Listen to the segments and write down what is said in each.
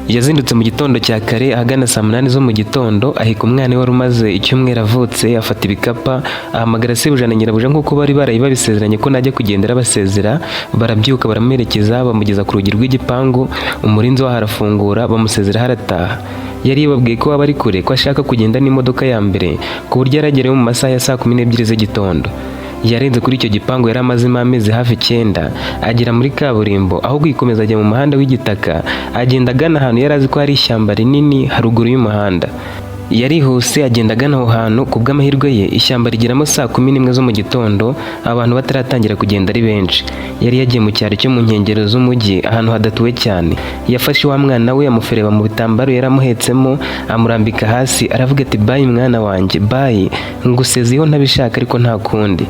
Yazindutse mu gitondo cya kare ahagana saa 8 zo mu gitondo aheka umwana wari umaze icyumweru avutse, afata ibikapa ahamagara sebuja na nyirabuja nk'uko bari babisezeranye ko najya kugendera basezera. Barabyuka baramerekeza bamugeza ku rugi rw'igipangu, umurinzi waho arafungura bamusezera harataha. Yari yababwiye ko aba ari kure, ko ashaka kugenda n'imodoka ya mbere ku buryo yaragerewe mu masaha ya saa 12 z'igitondo. Yarenze kuri icyo gipangu yari amazemo amezi hafi 9, agera muri kaburimbo aho kwikomeza ajya mu muhanda w'igitaka, agenda agana ahantu yari azi ko hari ishyamba rinini haruguru y'umuhanda. Yarihuse agenda agana aho hantu, ku bw'amahirwe ye ishyamba rigeramo saa 11 zo mu gitondo abantu bataratangira kugenda ari benshi. Yari yagiye mu cyaro cyo mu nkengero z'umujyi ahantu hadatuwe cyane. Yafashe wa mwana we amufereba mu bitambaro yaramuhetsemo, amurambika hasi aravuga ati bayi mwana wanjye bayi, ngusezeho ntabishaka ariko nta kundi.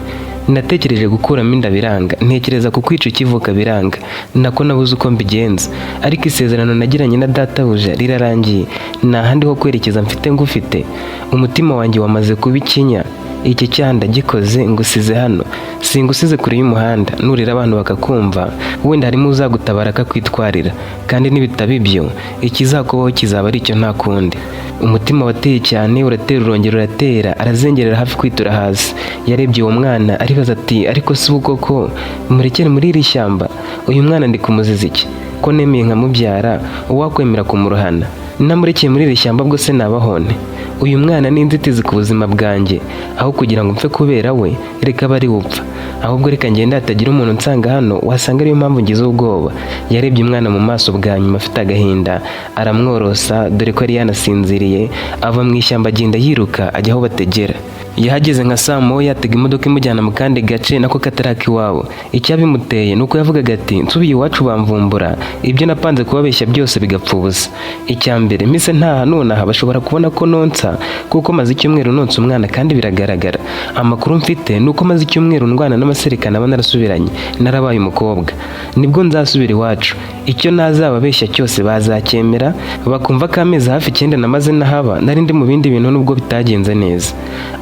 Natekereje gukuramo inda biranga, ntekereza kukwica ukivuka biranga, nako nabuze uko mbigenza, ariko isezerano nagiranye na databuja rirarangiye, nta handi ho kwerekeza mfite ngufite. Umutima wanjye wamaze kuba ikinya, iki cyanda gikoze ngusize hano, singusize kure y'umuhanda, nurira abantu bakakumva wenda harimo uzagutabara akakwitwarira, kandi nibitaba ibyo ikizakubaho kizaba ari icyo nta kundi. Umutima wateye cyane uratera urongera uratera, arazengerera hafi kwitura hasi. Yarebye uwo mwana aribaza ati ariko si koko murekere muri iri shyamba, uyu mwana ndi kumuziza iki ko nemeye nkamubyara, uwakwemera kumuruhana? Namurekeye muri iri shyamba bwo se nabahone? Uyu mwana ni inzitizi ku buzima bwanjye, aho kugira ngo mpfe kubera we reka bari upfa, ahubwo reka ngende hatagira umuntu nsanga hano wasanga ariyo mpamvu ngize ubwoba. Yarebye umwana mu maso bwa nyuma afite agahinda, aramworosa dore ko yari yanasinziriye, ava mu ishyamba agenda yiruka ajya aho bategera. Yahageze nka saa 1 yatega imodoka imujyana mu kandi gace nako kataraka iwabo. Icyabimuteye nuko yavugaga ati nsubiye iwacu bamvumbura, ibyo napanze kubabeshya byose bigapfa ubusa. Icyambere mise ntaha nonaha bashobora kubona ko nonsa, kuko maze icyumweru nonsa umwana kandi biragaragara. Amakuru mfite nuko maze icyumweru ndwana n'amaserekana aba narasubiranye, narabaye umukobwa. Nibwo nzasubira iwacu, icyo nazababeshya cyose bazacyemera, bakumva ko amezi hafi 9 namaze nahaba nari ndi mu bindi bintu nubwo bitagenze neza.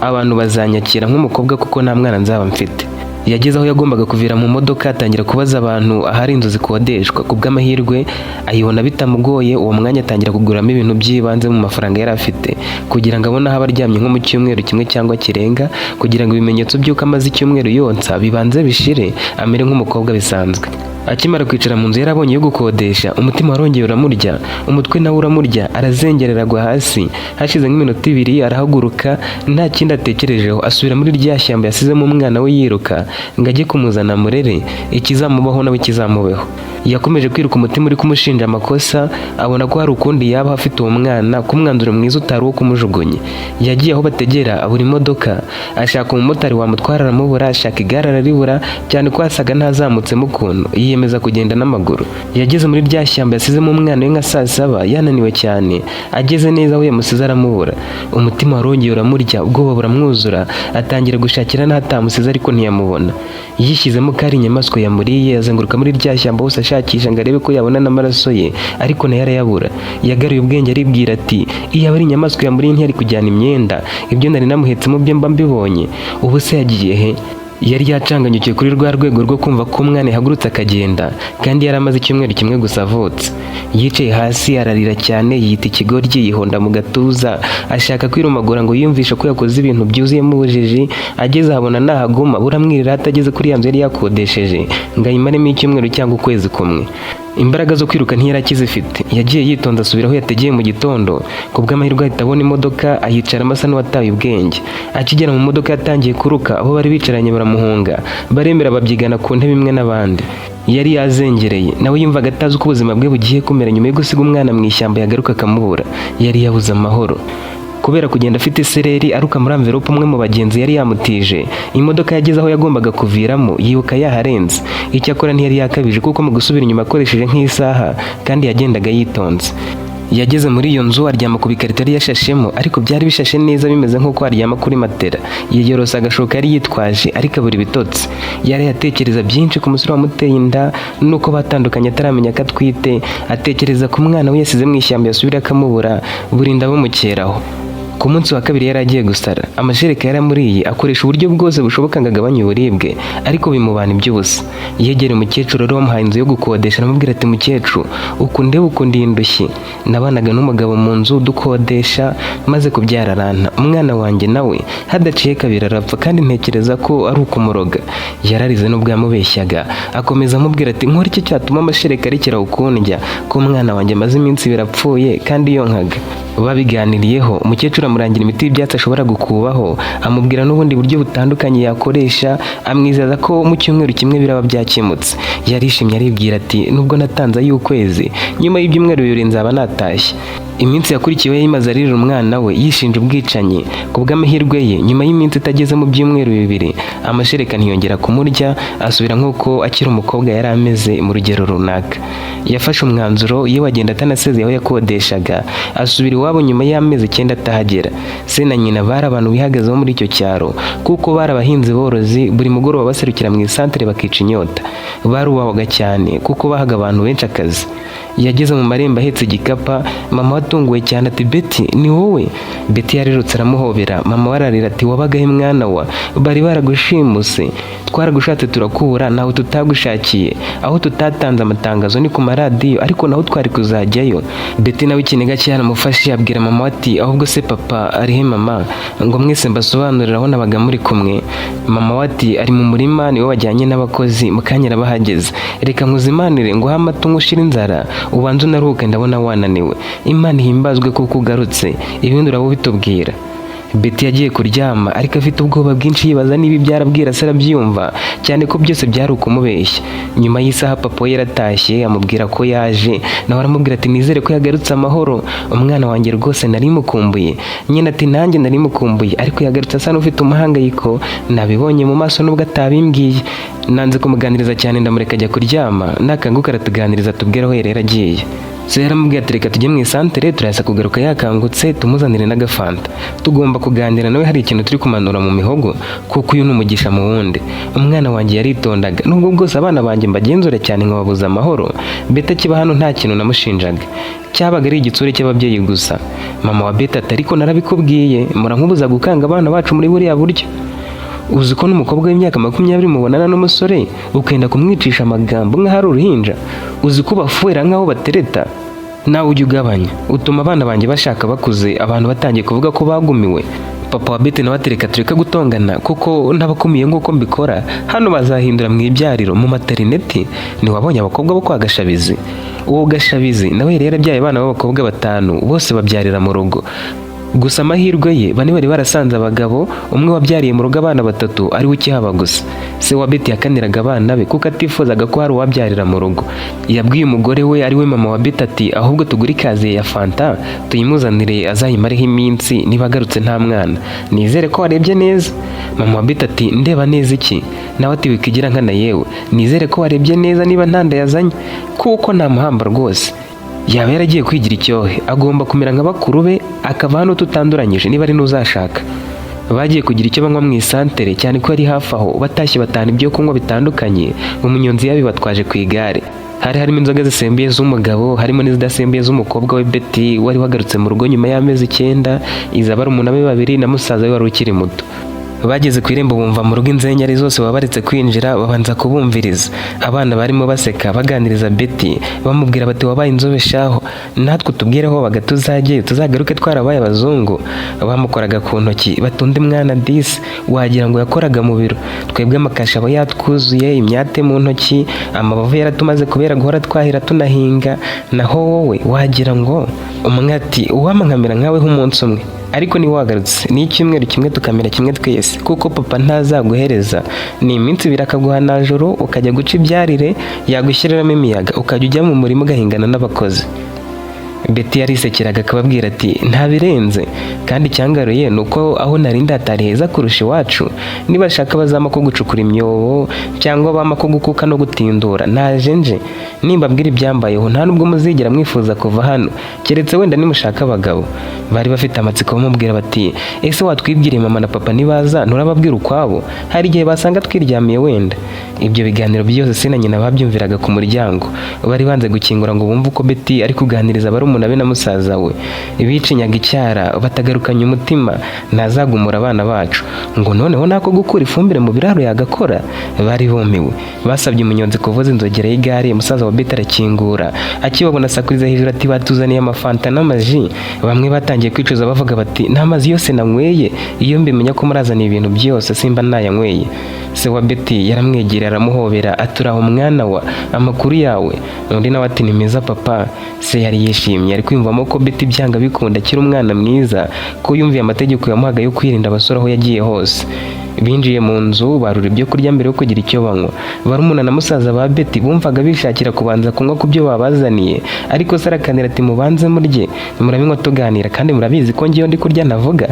Abantu bazanyakira nk'umukobwa kuko nta mwana nzaba mfite. Yageze aho yagombaga kuvira mu modoka atangira kubaza abantu ahari inzu zikodeshwa. Ku bw'amahirwe ayibona bitamugoye, uwo mwanya atangira kuguramo ibintu by'ibanze mu mafaranga yari afite kugira ngo abone aho abaryamye nko mu cyumweru kimwe cyangwa kirenga, kugira ngo ibimenyetso by'uko amaze icyumweru yonsa bibanze bishire amere nk'umukobwa bisanzwe. Akimara kwicara mu nzu yarabonye yo gukodesha, umutima warongeye uramurya, umutwe nawe uramurya, arazengerera agwa hasi. Hashize nk'iminota 2 arahaguruka, nta kindi atekerejeho asubira muri rya shyamba yasizemo umwana we yiruka ngo ajye kumuzana murere, ikizamubaho nawe kizamubeho. Yakomeje kwiruka, umutima uri kumushinja amakosa, abona ko hari ukundi yaba afite uwo mwana, kumwanzura mwiza utari wo kumujugunye. Yagiye aho bategera abura imodoka, ashaka umumotari wamutwara aramubura, ashaka igare araribura cyane ko yasaga ntazamutsemo ukuntu, yiyemeza kugenda n'amaguru. Yageze muri rya shyamba yasizemo umwana we nka saa 7 yananiwe cyane, ageze neza aho yamusize aramubura. Umutima warongeye uramurya, ubwoba buramwuzura, atangira gushakira n'ahatamusize ariko ntiyamubona. Yishyizemo ko ari inyamaswa yamuriye, azenguruka muri rya shyamba hose ashakisha ngo arebe ko yabona n'amaraso ye, ariko nayo arayabura. Yagaruye ubwenge aribwira ati iyo ari inyamaswa yamuriye ntiyari kujyana imyenda, ibyo nari namuhetsemo byo mba mbibonye, ubu se yagiye he? Yari yacanganyukiye kuri rwa rwego rwo kumva ko umwana yahagurutse akagenda, kandi yari amaze icyumweru kimwe gusa avutse. Yicaye hasi ararira cyane, yita ikigoryi, yihonda mu gatuza, ashaka kwirumagura ngo yiyumvishe ko yakoze ibintu byuzuyemo ubujiji. Ageze ahabona nahaguma buramwirira atageze kuri ya nzu yari yakodesheje ngo ayimaremo icyumweru cyangwa ukwezi kumwe. Imbaraga zo kwiruka ntiyarakizifite, yagiye yitonda asubira aho yategeye mu gitondo. Ku bw'amahirwe ahita abona imodoka, ayicaramo asa n'uwataye ubwenge. Akigera mu modoka yatangiye kuruka, abo bari bicaranye baramuhunga, baremera babyigana ku ntebe imwe n'abandi. Yari yazengereye, nawe yumvaga atazi uko ubuzima bwe bugiye kumera nyuma yo gusiga umwana mu ishyamba yagaruka akamubura. Yari yabuze amahoro kubera kugenda afite isereri aruka muri envelope umwe mu bagenzi yari yamutije. Imodoka yageze aho yagombaga kuviramo yibuka yaharenze. Icyakora ntiyari yakabije kuko mu gusubira inyuma akoresheje nk'isaha, kandi yagendaga yitonze. Yageze muri iyo nzu aryama ku bikarito yari yashashemo, ariko byari bishashe neza bimeze nk'uko aryama kuri matera. Yiyorosa agashoka yari yitwaje ariko abura ibitotsi. Yari yatekereza byinshi ku musore wamuteye inda nuko batandukanye ataramenya ko atwite, atekereza ku mwana we yasize mu ishyamba yasubira akamubura, burinda bumukeraho. Ku munsi wa kabiri yari agiye gusara, amashereka yaramuriye akoresha uburyo bwose bushoboka ngo agabanye uburibwe, ariko bimubana iby'ubusa. Yegereye umukecuru wari wamuhaye inzu yo gukodesha, aramubwira ati mukecuru, ukunda iyi ndushyi, nabanaga n'umugabo mu nzu dukodesha, maze kubyara aranta, umwana wanjye nawe hadaciye kabiri arapfa, kandi ntekereza ko ari ukumuroga. Yararize nubwo yamubeshyaga, akomeza amubwira ati nkora iki cyatuma amashereka arekera ukundya, ko umwana wanjye amaze iminsi birapfuye kandi yonkaga. Babiganiriyeho, umukecuru amurangira imiti y'ibyatsi ashobora gukubaho, amubwira n'ubundi buryo butandukanye yakoresha, amwizeza ko mu cyumweru kimwe biraba byakemutse. Yarishimye aribwira ati nubwo natanze ay'ukwezi, nyuma y'ibyumweru 2 nzaba natashye. Iminsi yakurikiyeho yimaze aririra umwana we, yishinja ubwicanyi. Ku bw'amahirwe ye, nyuma y'iminsi itageze mu byumweru 2, amashereka ntiyongera kumurya, asubira nk'uko akiri umukobwa yari ameze mu rugero runaka. Yafashe umwanzuro yewe agenda atanasezeye aho yakodeshaga, asubira iwabo nyuma y'amezi 9 atahagera. Se na nyina bari abantu bihagazeho muri icyo cyaro, kuko bari abahinzi borozi, buri mugoroba baserukira mu isantere bakica inyota. Barubahwaga cyane kuko bahaga abantu benshi akazi. Yageze mu marembo ahetse igikapa, mama watunguwe cyane ati Betty, ni wowe? Betty yarirutse aramuhobera, mama wararira ati wabagahe mwana wa, bari baragushimuse, twaragushatse turakubura, naho tutagushakiye, aho tutatanze amatangazo ni ku maradiyo, ariko naho twari kuzajyayo. Betty nawe ikiniga cyaramufashe, abwira mama ati ahubwo se papa arihe mama, ngo mwese mbasobanurira aho nabaga muri kumwe. Mama wati ari mu murima, niwe wajyanye n'abakozi, mukanya arabahageze, reka nkuzimanire ngo hamata ngushira inzara, ubanza unaruhuke ndabona wananiwe. Imana ihimbazwe kuko ugarutse, ibindi urabo bitubwira. Betty yagiye kuryama, ariko afite ubwoba bwinshi yibaza niba byarabwira se arabyumva, cyane ko byose byari ukumubeshya. Nyuma y'isaha papa we yaratashye, amubwira ko yaje, nawe aramubwira ati nizere ko yagarutse amahoro, umwana wanjye rwose nari mukumbuye. Nyina ati nanjye nari mukumbuye, ariko yagarutse asa n'ufite umuhangayiko, nabibonye mu maso nubwo atabimbwiye. Nanze kumuganiriza cyane, ndamureka ajya kuryama, nakanguka aratuganiriza tubwire aho yari agiye. Se yaramubwiye ati reka tujye mu isantere, turasa kugaruka yakangutse, tumuzanire n'agafanta. Tugomba kuganira nawe, hari ikintu turi kumanura mu mihogo, kuko uyu ni umugisha mu wundi. Umwana wanjye yaritondaga, nubwo bwose abana banjye mbagenzura cyane nkababuza amahoro, Betty akiba hano nta kintu namushinjaga, cyabaga ari igitsure cy'ababyeyi gusa. Mama wa Betty ati ariko narabikubwiye, murankubuza gukanga abana bacu muri buriya buryo. Uzi ko n'umukobwa w'imyaka 20 mubonana n'umusore ukenda kumwicisha amagambo nk'ahari uruhinja? Uzi ko bafuera nk'aho batereta? Nawe ujya ugabanya, utuma abana banjye bashaka bakuze, abantu batangiye kuvuga ko bagumiwe. Papa wa Betty nawe atereka tureka gutongana, kuko ntabakumiye nk'uko mbikora, hano bazahindura mu ibyariro mu materineti. Ntiwabonye abakobwa bo kwa Gashabizi? Uwo Gashabizi nawe yari yarabyaye abana b'abakobwa 5, bose babyarira mu rugo. Gusa amahirwe ye, bane bari barasanze abagabo, umwe wabyariye mu rugo abana 3 ari we ukihaba gusa. Se wa Betty yakaniraga abana be kuko atifuzaga ko hari uwabyarira mu rugo. Yabwiye umugore we ari we mama wa Betty ati ahubwo tugure ikaze ya fanta tuyimuzanire azayimareho iminsi, niba agarutse nta mwana. Nizere ko warebye neza. Mama wa Betty ati ndeba neza iki? Nawe ati wikigira nkana yewe, nizere ko warebye neza niba ntanda yazanye, kuko nta muhamba rwose. Yaba yaragiye kwigira icyohe, agomba kumera nka bakuru be, akava hano tutanduranyije niba ari n'uzashaka. Bagiye kugira icyo banywa mu isantere, cyane ko ari hafi aho, batashye batana ibyo kunywa bitandukanye. Umunyonzi yabibatwaje ku igare. Hari harimo inzoga zisembuye z'umugabo, harimo n'izidasembuye z'umukobwa we Betty wari wagarutse mu rugo nyuma y'amezi 9, iza barumuna be 2 na musaza we wari ukiri muto. Bageze ku irembo bumva mu rugo inzenyari zose babaretse kwinjira, babanza kubumviriza. Abana barimo baseka baganiriza Betty, bamubwira bati wabaye inzobe shaho, natwe tubwireho bagatuzajye tuzagaruke twarabaye abazungu. Bamukoraga ku ntoki batunde mwana disi, wagira ngo yakoraga mu biro. Twebwe amakasha aba yatwuzuye, imyate mu ntoki, amabavu yaratumaze kubera guhora twahira tunahinga, naho wowe wagira ngo umwe ati uwamankamira nkawe nk'umunsi umwe. Ariko ni wagarutse, ni icyumweru kimwe tukamera kimwe twese, kuko papa ntazaguhereza. Ni iminsi 2 akaguha najoro, ukajya guca ibyarire, yagushyiramo imiyaga, ukajya ujya mu murima ugahingana n'abakozi. Betty yarisekeraga akababwira ati nta birenze, kandi cyangaruye nuko aho nari ndatari heza kurusha iwacu. Nibashaka bazama ko gucukura imyobo cyangwa bama ko gukuka no gutindura, naje nje nimbabwira ibyambayeho, nta nubwo muzigera mwifuza kuva hano, keretse wenda nimushaka abagabo. Bari bafite amatsiko bamubwira bati ese watwibwiriye mama na papa nibaza nturababwira ukwabo, hari igihe basanga twiryamiye wenda. Ibyo biganiro byose se na nyina babyumviraga ku muryango, bari banze gukingura ngo bumve uko Betty ari kuganiriza barumuna be na musaza we. Bicinyaga icyara batagarukanye umutima, ntazagumura abana bacu ngo noneho nako gukura ifumbire mu biraro yagakora. Bari bumiwe, basabye umunyonzi kuvuza inzogera y'igare. Musaza wa Betty arakingura, akibabona asakuriza hejuru ati batuzaniye amafanta n'amaji. Bamwe batangiye kwicuza bavuga bati nta mazi yose nanyweye, iyo mbimenya ko murazaniye ibintu byose simba nayanyweye. Se wa Betty yaramwegereye aramuhobera aturaho umwana wa amakuru yawe. Undi nawe ati ni meza papa. Se yari yishimye, ari kwiyumvamo ko Betty byanga bikunda akiri umwana mwiza, ko yumviye amategeko yamuhaga yo kwirinda abasore aho yagiye hose. Binjiye mu nzu barura ibyo kurya mbere yo kugira icyo banywa. Barumuna na musaza ba Betty bumvaga bishakira kubanza kunywa ku byo babazaniye, ariko se arakanira ati mubanze murye, murabinywa tuganira kandi murabizi ko ngiye ndi kurya navuga.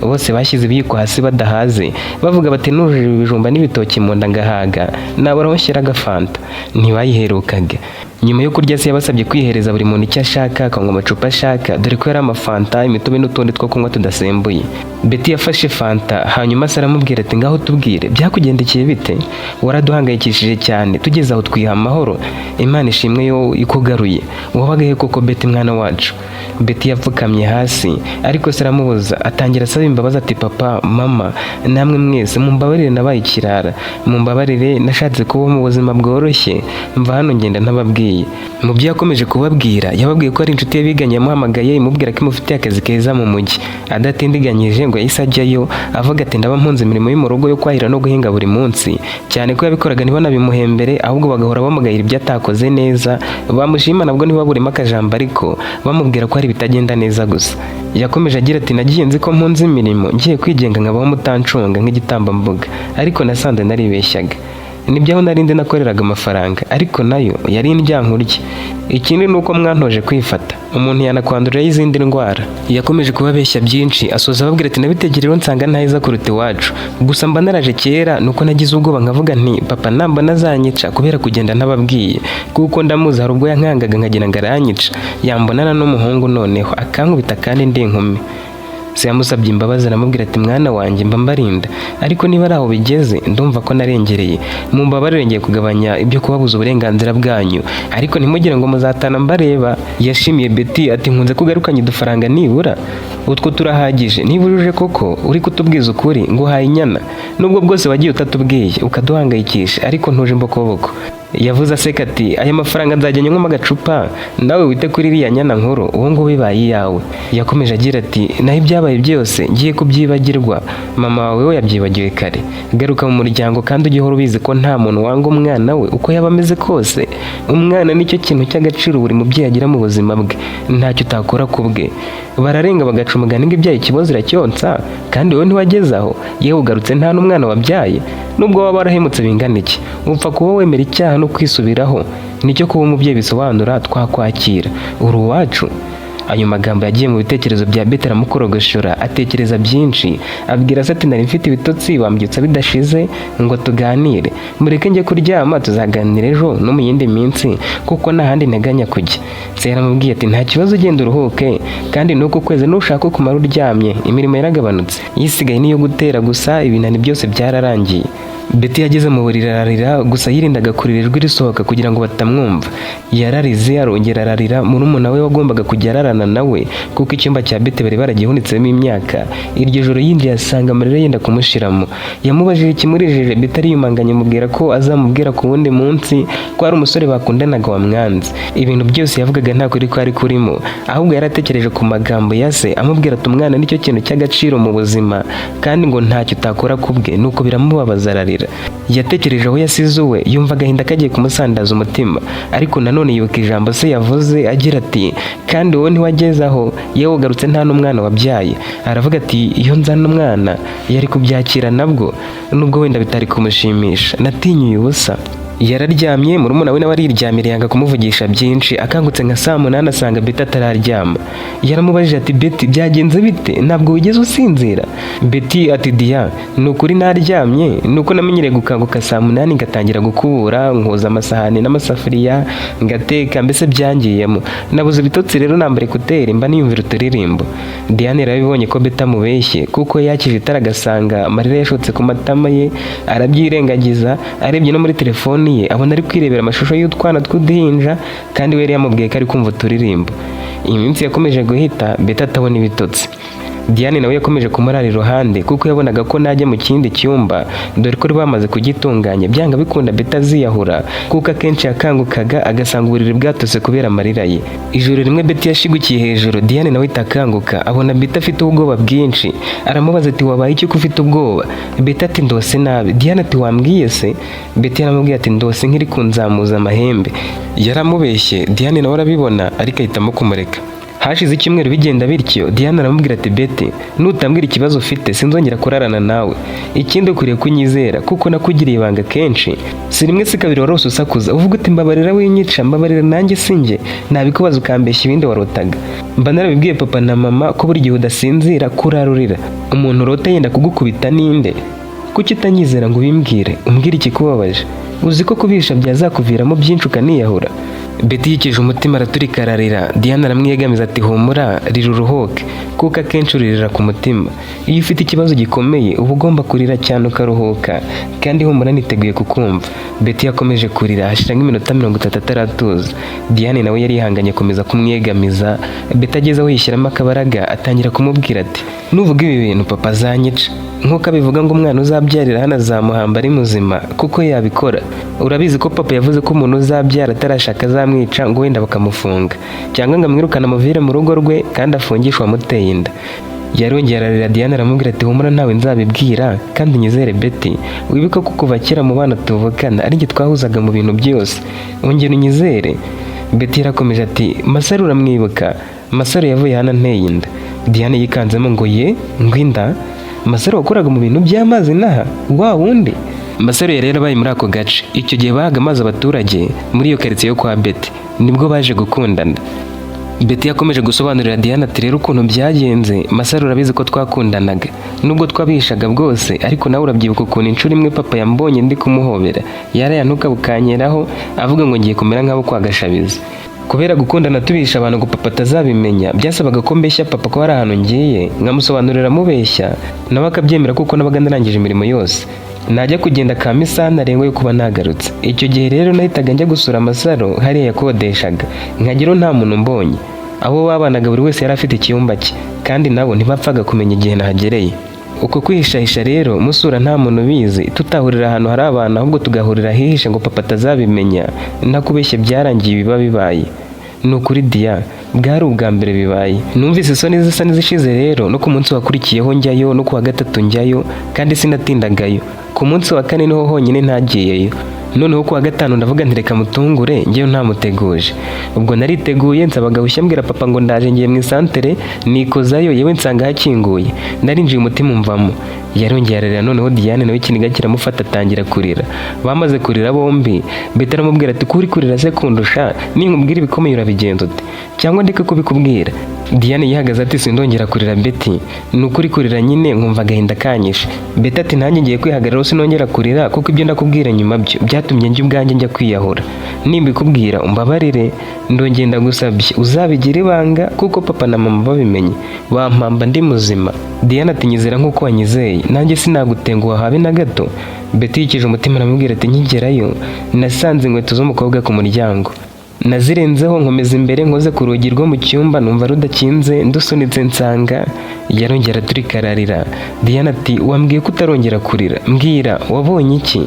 Bose bashyize ibiyiko hasi badahaze, bavuga bati nujuje ibijumba n'ibitoki mu nda ngahaga, nabura aho nshyira agafanta. Ntibayiherukaga. Nyuma yo kurya se yabasabye kwihereza buri muntu icyo ashaka, akanywa amacupa ashaka, dore ko yari amafanta, imitobe n'utundi two kunywa tudasembuye. Betty yafashe fanta, hanyuma se aramubwira ati ngaho tubwire byakugendekeye bite, waraduhangayikishije cyane, tugeze aho twiha amahoro, Imana ishimwe yo ikugaruye. Wabaga he koko Betty mwana wacu? Betty yapfukamye hasi, ariko se aramubuza, atangira asaba imbabazi ati papa mama namwe mwese mumbabarire, nabaye ikirara, mumbabarire, nashatse kubaho mu buzima bworoshye, mva hano ngenda ntababwiye. Mu byo yakomeje kubabwira, yababwiye ko ari inshuti ye biganye yamuhamagaye imubwira ko imufitiye akazi keza mu mujyi. Adatindiganyije ngo yahise ajyayo avuga ati ndaba mpunze imirimo yo mu rugo yo kwahira no guhinga buri munsi, cyane ko yabikoraga ntibanabimuhembere, ahubwo bagahora bamugayira ibyo atakoze neza. Bamushima nabwo ntibaburemo akajambo, ariko bamubwira ko hari bitagenda neza gusa. Yakomeje agira ati nagiye nzi ko mpunze imirimo ngiye kwigenga nkabaho mutancunga nk'igitambambuga, ariko nasanze naribeshyaga. Nibyo aho narindi nakoreraga amafaranga, ariko nayo yari indyankurye. Ikindi nuko mwantoje kwifata, umuntu yanakwanduriraho izindi ndwara. Yakomeje kubabeshya byinshi, asoza ababwira ati nabitegereho nsanga ntaheza kuruta iwacu, gusa mba naraje kera nuko nagize ubwoba nkavuga nti papa namba nazanyica kubera kugenda ntababwiye, kuko ndamuzi hari ubwo yankangaga nkagira ngo aranyica, yambonana n'umuhungu noneho akankubita kandi ndi inkumi. Se yamusabye imbabazi aramubwira ati mwana wanjye mba mbarinda, ariko niba ari aho bigeze ndumva ko narengereye, mumbabarire ngiye kugabanya ibyo kubabuza uburenganzira bwanyu, ariko ntimugire ngo muzatana mbareba. Yashimiye Betty ati nkunze kugarukanye udufaranga nibura, utwo turahagije, niba ujuje koko uri kutubwiza ukuri ngo uhaye inyana, nubwo bwose wagiye utatubwiye ukaduhangayikisha, ariko ntuje imbokoboko. Yavuze aseka ati aya mafaranga nzajya nywamo agacupa, nawe wite kuri iriya nyana nkuru, ubu ngubu bibaye iyawe. Yakomeje agira ati naho ibyabaye byose ngiye kubyibagirwa, mama wawe we yabyibagiwe kare. Garuka mu muryango kandi ujye uhora ubizi ko nta muntu wanga umwana we uko yaba ameze kose. Umwana nicyo kintu cy'agaciro buri mubyeyi agira mu buzima bwe, ntacyo utakora ku bwe. Bararenga bagaca umugani ngo ibyaye ikibazo iracyonsa, kandi wowe ntiwageze aho, yewe ugarutse nta n'umwana wabyaye. Nubwo waba warahemutse bingana iki, upfa kuba wemera icyaha no kwisubiraho, nicyo kuba umubyeyi bisobanura twakwakira, uri uwacu. Ayo magambo yagiye mu bitekerezo bya Betty aramukorogoshora, atekereza byinshi, abwira se ati nari mfite ibitotsi wambyutsa bidashize ngo tuganire, mureke njye kuryama tuzaganira ejo no mu yindi minsi kuko nta handi nteganya kujya. Se yaramubwiye ati nta kibazo ugenda uruhuke, kandi nuko kwezi nushaka kumara uryamye, imirimo yaragabanutse, yisigaye niyo gutera gusa, ibinani byose byararangiye. Betty yageze mu buriri ararira, gusa yirindaga kurira ijwi risohoka kugira ngo batamwumva. Yararize arongera ararira, murumuna we wagombaga kujya ararana nawe kuko icyumba cya Betty bari baragihunitsemo imyaka. Iryo joro yinjiye asanga amarira yenda kumushiramo. Yamubajije ikimurijije, Betty ariyumanganya amubwira ko azamubwira ku wundi munsi ko ari umusore bakundanaga wamwanze. Ibintu byose yavugaga nta kuri kwari kurimo, ahubwo yaratekereje ku magambo ya se amubwira ati umwana nicyo kintu cy'agaciro mu buzima, kandi ngo ntacyo utakora kubwe, nuko biramubabaza ararira. Yatekereje aho yasize uwe, yumva agahinda kagiye kumusandaza umutima, ariko nanone yibuka ijambo se yavuze agira ati kandi wowe ntiwageze aho, yewe ugarutse nta n'umwana wabyaye. Aravuga ati iyo nzana umwana yari kubyakira nabwo, nubwo wenda bitari kumushimisha, natinyuye ubusa. Yararyamye, murumuna we nawe ariryamira yanga kumuvugisha byinshi. Akangutse nka saa 8 asanga Betty atararyama. Yaramubajije ati Betty byagenze bite, ntabwo wigeze usinzira? Betty ati Dia, nukuri naryamye, nuko namenyereye gukanguka saa 8 ngatangira gukubura, nkoza amasahani n'amasafuriya, ngateka, mbese byangiyemo. Nabuze ibitotsi rero nambare kuteri mba niyumvira uturirimbo. Diane yarabibonye ko Betty amubeshye kuko yakije itara agasanga amarira yashotse ku matama ye, arabyirengagiza. Arebye no muri telefoni ye abona ari kwirebera amashusho y'utwana tw'uduhinja, kandi we yari yamubwiye ko ari kumva uturirimbo. Iyi minsi yakomeje guhita Betty atabona ibitotsi. Diane nawe yakomeje kumurara iruhande kuko yabonaga ko najya mu kindi cyumba, dore ko bamaze kugitunganya, byanga bikunda Betty aziyahura kuko akenshi yakangukaga agasanga uburiri bwatose kubera amarira ye. Ijoro rimwe Betty yashigukiye hejuru, Diane nawe itakanguka abona Betty afite ubwoba bwinshi. Aramubaza ati wabaye iki ko ufite ubwoba? Betty ati ndose nabi. Diane ati wambwiye se? Betty yaramubwiye ati ndose nkiri kunzamuza amahembe. Yaramubeshye, Diane nawe arabibona ariko ahitamo kumureka. Hashize icyumweru bigenda bityo, Diane aramubwira ati Betty, nutambwira ikibazo ufite sinzongera kurarana nawe. Ikindi ukwiriye kunyizera kuko nakugiriye ibanga kenshi. Si rimwe si kabiri warose usakuza uvuga uti mbabarira winyica, mbabarira nanjye sinjye, nabikubaza ukambeshya ibindi warotaga. Mba narabibwiye papa na mama ko buri gihe udasinzira kurarurira. Umuntu urota yenda kugukubita ninde? Kuki utanyizera ngo ubimbwire, umbwire ikikubabaje? Uzi ko kubisha byazakuviramo byinshi ukaniyahura? Betty yikije umutima araturika ararira. Diane aramwiyegamiza ati humura, rira uruhuke kuko akenshi uririra ku mutima. Iyo ufite ikibazo gikomeye uba ugomba kurira cyane ukaruhuka, kandi humura niteguye kukumva. Betty yakomeje kurira hashira nk'iminota 30 ataratuza. Diane nawe yari yihanganye akomeza kumwiyegamiza. Betty ageze aho yishyiramo akabaraga atangira kumubwira ati nuvuga ibi bintu papa azanyica, nkuko abivuga ngo umwana uzabyarira hano azamuhamba ari muzima kuko yabikora. Urabizi ko papa yavuze ko umuntu uzabyara atarashaka azamwica ngo wenda bakamufunga, cyangwa ngo amwirukane amuvire mu rugo rwe kandi afungishwe amuteye inda. Yarongera ararira. Diane aramubwira ati humura nawe nzabibwira kandi nyizere Betty, wibuka ko kuva kera mu bana tuvukana ari njye twahuzaga mu bintu byose, ongera unyizere. Betty yarakomeje ati Masaro uramwibuka? Masaro yavuye hano anteye inda. Diane yikanzemo ngo ye ngwinda? Masaro wakoraga mu bintu by'amazi naha wa wundi? Masaro yari yarabaye muri ako gace. Icyo gihe bahaga amazi abaturage muri iyo karitsiye yo kwa Betty, nibwo baje gukundana. Betty yakomeje gusobanurira Diane ati rero ukuntu byagenze, Masaro urabizi ko twakundanaga nubwo twabishaga bwose, ariko nawe urabyibuka ukuntu inshuro imwe papa yambonye ndi kumuhobera yarayantuka bukanyeraho avuga ngo ngiye kumera nk'abo kwa Gashabizi. Kubera gukundana tubisha abantu ngo papa atazabimenya, byasabaga ko mbeshya papa ko hari ahantu ngiye nkamusobanurira mubeshya, nawe akabyemera kuko nabaga narangije imirimo yose. Najya kugenda ka misana rengo yo kuba nagarutse. Icyo gihe rero nahitaga njya gusura Masaro hariya yakodeshaga, nkagiro nta muntu mbonye. Abo babanaga buri wese yari afite icyumba cye, kandi nabo ntibapfaga kumenya igihe nahagereye. Uko kwihishahisha rero musura nta muntu bizi, tutahurira ahantu hari abantu ahubwo tugahurira hihishe ngo papa atazabimenya, nakubeshye byarangiye biba bibaye. Nukuri Dia, bwari ubwa mbere bibaye. Numvise isoni zisa n'izishize rero, no ku munsi wakurikiyeho njyayo, no ku wa gatatu njyayo, kandi sinatindagayo. Ku munsi wa kane niho honyine ntagiyeyo. Noneho ku wa gatanu ndavuga nti reka mutungure njyewe ntamuteguje. Ubwo nariteguye nsabaga bushya mbwira papa ngo ndaje ngiye mu isantere, nikozayo yewe nsanga hakinguye. Narinjiye umutima umvamo. Yarongeye ararira. Noneho Diane nawe ikiniga kiramufata atangira kurira. Bamaze kurira bombi, Betty aramubwira ati kuri kurira se kundusha, ninkubwira ibikomeye urabigenza ute cyangwa ndeke kubikubwira? Diane yihagaze ati sindongera kurira Betty, nukuri kurira nyine nkumva agahinda kanyishe. Betty ati nanjye ngiye kwihagararaho sinongera kurira kuko ibyo ndakubwira nyuma byo byatumye njye ubwanjye njya kwiyahura. Nimbikubwira umbabarire, ndongenda gusabye uzabigira ibanga kuko papa na mama babimenye bampamba ndi muzima. Diane ati nyizera nkuko wanyizeye, nanjye sinagutenguha habe na gato. Betty yikije umutima aramubwira ati nkigerayo nasanze inkweto z'umukobwa ku muryango. Nazirenzeho nkomeza imbere nkoze ku rugi rwo mu cyumba numva rudakinze, ndusunitse nsanga. Yarongera turikararira. Diane ati wambwiye ko utarongera kurira, mbwira wabonye iki?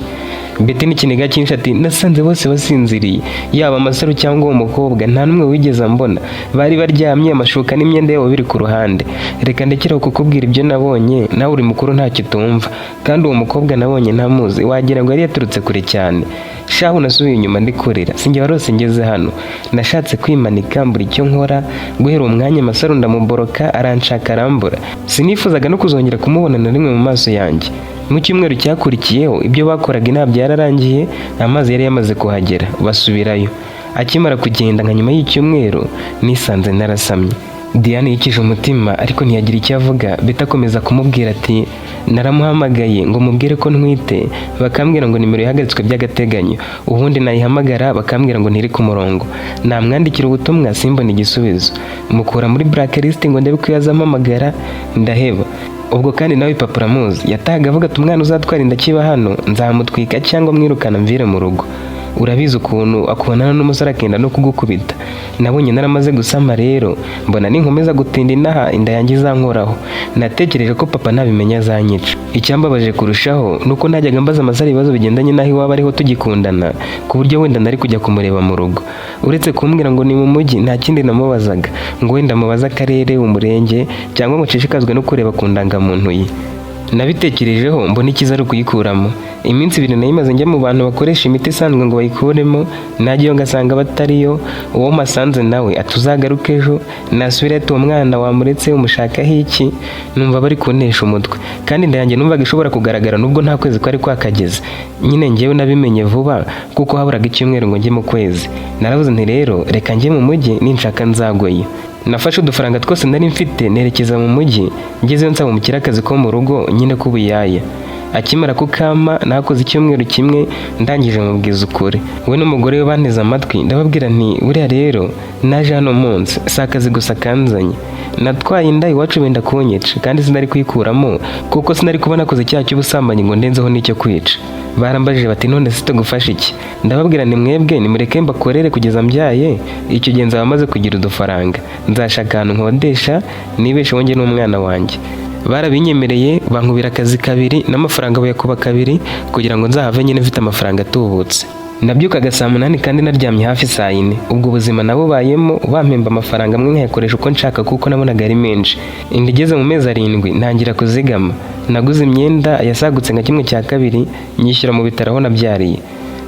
Betty n'ikiniga cyinshi ati nasanze bose basinziriye, yaba Masaro cyangwa uwo mukobwa nta numwe wigeze mbona, bari baryamye amashuka n'imyenda yabo biri ku ruhande. Reka ndekeraho kukubwira ibyo nabonye, nawe uri mukuru ntacyo utumva, kandi uwo mukobwa nabonye ntamuzi, wagira ngo yari yaturutse kure cyane. Shahu nasubiye inyuma ndi kurira, sinjye warose ngeze hano, nashatse kwimanika mbura icyo nkora, guhera umwanya Masaro ndamuboroka aranshaka arambura. Sinifuzaga no kuzongera kumubona na rimwe mu maso yanjye. Mu cyumweru cyakurikiyeho ibyo bakoraga inama byararangiye, amazi yari yamaze kuhagera basubirayo. Akimara kugenda nka nyuma y'icyumweru nisanze narasamye. Diane yikije umutima ariko ntiyagira icyo avuga. Beta akomeza kumubwira ati naramuhamagaye ngo mubwire ko ntwite, bakambwira ngo nimero yahagaritswe by'agateganyo, ubundi nayihamagara bakambwira ngo ntiri ku murongo, namwandikira ubutumwa simbona igisubizo, mukura muri blacklist ngo ndebe ko yazampamagara ndaheba. Ubwo kandi nawe papa uramuzi, yatahaga avuga ati umwana uzatwara inda kiba hano nzamutwika cyangwa mwirukana mvire mu rugo. Urabizi ukuntu akubonana n'umusore akenda no kugukubita. Nabonye naramaze gusama rero mbona ninkomeza gutinda inaha inda yanjye izankoraho. Natekereje ko papa nabimenya azanyica. Icyambabaje kurushaho nuko najyaga mbaza amasari ibibazo bigendanye naho iwaba ariho tugikundana, ku buryo wenda nari kujya kumureba mu rugo. Uretse kumbwira ngo ni mu mujyi nta kindi namubazaga, ngo wenda mubaza akarere, umurenge cyangwa ngo nshishikazwe no kureba ku ndangamuntu ye. Nabitekerejeho mbona ikiza ari ukuyikuramo. Iminsi 2 nayimaze njya mu bantu bakoresha imiti isanzwe ngo bayikuremo, najyayo ngasanga batariyo. Uwo masanze nawe atuzagaruke ejo, nasubira ati uwo mwana wamuretse umushakaho iki? Numva bari kunesha umutwe, kandi ndayanjye numvaga ishobora kugaragara nubwo nta kwezi kwari kwakageze. Nyine njyewe nabimenye vuba kuko haburaga icyumweru ngo njye mu kwezi. Naravuze nti rero reka njye mu mujyi ninshaka nzagoye. Nafashe udufaranga twose nari mfite nerekeza mu mujyi, ngezeyo nsaba umukire akazi ko mu rugo nyine k'ubuyaya. Akimara kukama nakoze icyumweru kimwe ndangije mubwiza ukuri. We n'umugore we banteze amatwi, ndababwira nti buriya rero naje hano munsi si akazi gusa kanzanye. Natwaye inda iwacu benda kunyica kandi sinari kuyikuramo kuko sinari kuba nakoze icyaha cy'ubusambanyi ngo ndenzeho n'icyo kwica. Barambajije bati none se tugufasha iki? Ndababwira ni mwebwe nimureke mbakorere kugeza mbyaye, icyo gihe nzaba maze kugira udufaranga, nzashaka ahantu nkodesha nibeshe wonge n'umwana wanjye. Barabinyemereye bankubira akazi 2 n'amafaranga bayakuba 2 kugira ngo nzahave nyine mfite amafaranga atubutse. Nabyukaga saa 8 kandi naryamye hafi saa 4. Ubwo buzima nabo bayemo bampemba amafaranga amwe nkayakoresha uko nshaka kuko nabonaga ari menshi. Indi igeze mu mezi 7 ntangira kuzigama. Naguze imyenda yasagutse nka 1/2 nyishyura mu bitaro aho nabyariye.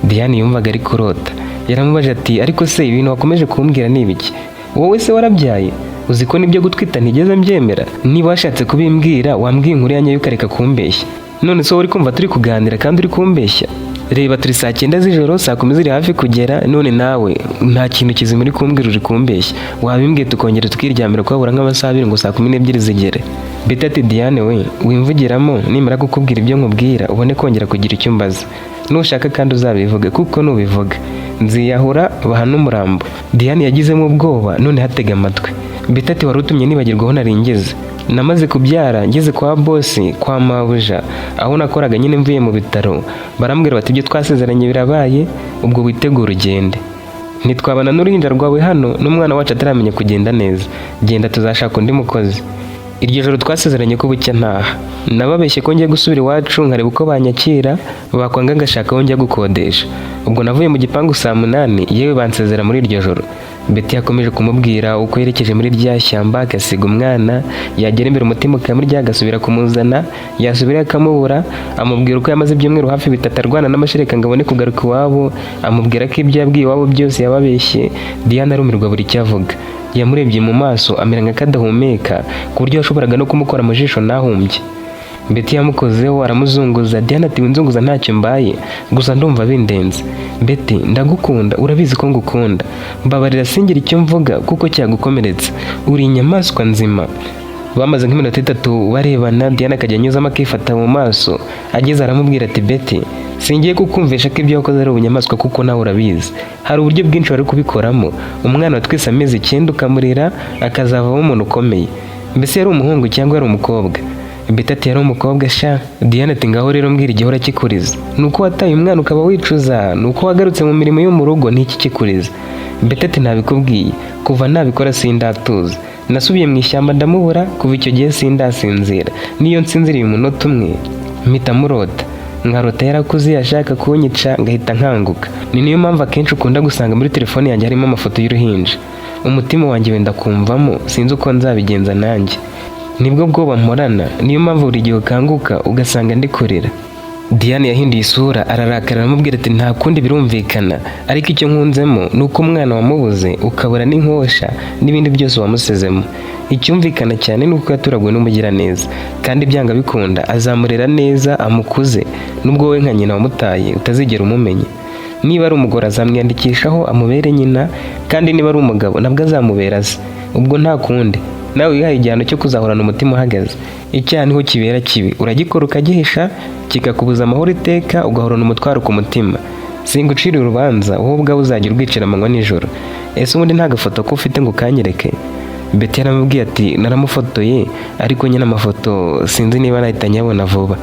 Diane yumvaga ari kurota. Yaramubaje ati ariko se ibintu wakomeje kumbwira ni ibiki? Wowe se warabyaye? Uzi ko nibyo gutwita ntigeze mbyemera? Niba washatse kubimbwira wambwiye inkuru yanyu ukareka kumbeshya. None so uri kumva turi kuganira kandi uri kumbeshya? Reba turi saa 9 z'ijoro, saa 10 ziri hafi kugera, none nawe nta kintu kizima uri kumbwira uri kumbeshya. Wabimbwiye tukongera tukiryamira kwabura nk'amasaha 2 ngo saa 12 zigere. Beta ati Diane we wimvugiramo, nimara kukubwira ibyo nkubwira ubone kongera kugira icyo mbaza. Nushaka kandi uzabivuge kuko nubivuga nziyahura bahana umurambo. Diane yagizemo ubwoba none hatega amatwi. Beta ati wari utumye nibagirwaho naringeze. Namaze kubyara ngeze kwa bosi kwa mabuja aho nakoraga nyine mvuye mu bitaro, barambwira bati ibyo twasezeranye birabaye, ubwo witegura ugende. Nitwabana n'uruhinja rwawe hano n'umwana wacu ataramenya kugenda neza, genda tuzashaka undi mukozi. Iryo joro twasezeranye ko bucya ntaha. Nababeshye ko ngiye gusubira iwacu nkareba uko banyakira, bakwanga ngashaka aho njya gukodesha. Ubwo navuye mu gipangu saa 8 yewe bansezera muri iryo joro. Betty yakomeje kumubwira uko yerekeje muri rya shyamba agasiga umwana, yagera imbere umutima ukamurya agasubira kumuzana, yasubira akamubura, amubwira uko yamaze ibyumweru hafi 3 arwana n'amashereka ngo abone kugaruka iwabo, amubwira ko ibyo yabwiye iwabo byose yababeshye. Diane arumirwa buri cyavuga. Yamurebye mu maso amera nk'akadahumeka ku buryo yashoboraga no kumukora mu jisho nahumbye. Betty yamukozeho aramuzunguza. Diane ati winzunguza ntacyo mbaye, gusa ndumva bindenze. Betty ndagukunda, urabizi ko ngukunda, mbabarira singira icyo mvuga kuko cyagukomeretsa, uri inyamaswa nzima. Bamaze nk'iminota 3 barebana. Diane akajya anyuzamo akifata mu maso, ageze aramubwira ati Betty singiye kukumvisha ko ibyo wakoze ari ubunyamaswa kuko nawe urabizi, hari uburyo bwinshi wari kubikoramo. Umwana watwise amezi 9 ukamurera akazavamo umuntu ukomeye. Mbese yari umuhungu cyangwa yari umukobwa? Betty ati yari umukobwa sha. Diane ati ngaho rero mbwira igihora kikuriza, nuko wataye umwana ukaba wicuza, nuko wagarutse mu mirimo yo mu rugo, niki kikuriza? Betty ati ntabikubwiye, kuva nabikora sindatuza, nasubiye mu ishyamba ndamubura, kuva icyo gihe sindasinzira, niyo nsinziriye umunota umwe mpita murota, nkarota yarakuze yashaka kunyica ngahita nkanguka. Ni niyo mpamvu akenshi ukunda gusanga muri telefone yanjye harimo amafoto y'uruhinja. Umutima wanjye wenda kumvamo, sinzi uko nzabigenza nanjye, nibwo bwoba mporana, niyo mpamvu buri gihe ukanguka ugasanga ndi kurira. Diane yahinduye isura ararakara aramubwira ati nta kundi birumvikana, ariko icyo nkunzemo ni uko umwana wamubuze ukabura n'inkosha n'ibindi byose wamusezemo. Icyumvikana cyane ni uko yaturaguwe n'umugiraneza, kandi byanga bikunda azamurera neza amukuze, nubwo wowe nka nyina wamutaye utazigera umumenya. Niba ari umugore azamwiyandikishaho amubere nyina, kandi niba ari umugabo nabwo azamubera se. Ubwo nta kundi, nawe wihaye igihano cyo kuzahorana umutima uhagaze. Icyaha niho kibera kibi, uragikora ukagihisha kikakubuza amahoro iteka, ugahorana umutwaro ku mutima. Singucira urubanza, wowe ubwawe uzajya urwicira amanywa nijoro. Ese ubundi nta gafoto ko ufite ngo ukanyereke? Betty yaramubwiye ati naramufotoye, ariko nyine amafoto sinzi niba nahita nyabona vuba.